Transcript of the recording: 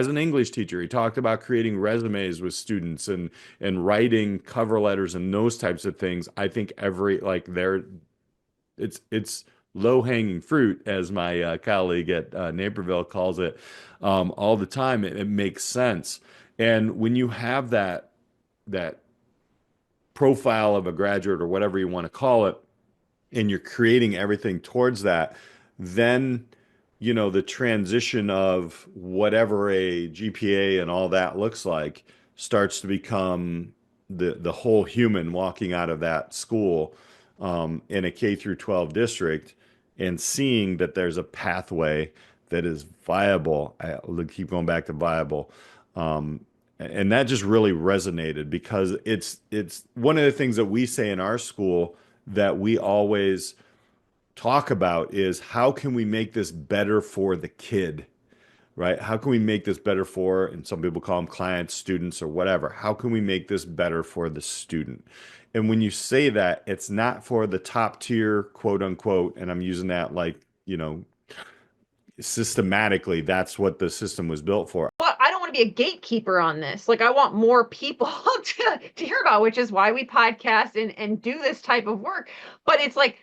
as an English teacher, he talked about creating resumes with students and writing cover letters and those types of things. I think every like there it's low hanging fruit, as my colleague at Naperville calls it, all the time. It makes sense. And when you have that profile of a graduate or whatever you want to call it, and you're creating everything towards that, then the transition of whatever a GPA and all that looks like starts to become the whole human walking out of that school in a K through 12 district and seeing that there's a pathway that is viable. I'll keep going back to viable. And that just really resonated because it's one of the things that we say in our school that we always talk about is how can we make this better for the kid, right? How can we make this better for, and some people call them clients, students, or whatever. How can we make this better for the student? And when you say that, it's not for the top tier, quote unquote, and I'm using that like, systematically, that's what the system was built for. But I don't want to be a gatekeeper on this. Like I want more people to hear about, which is why we podcast and do this type of work. But it's like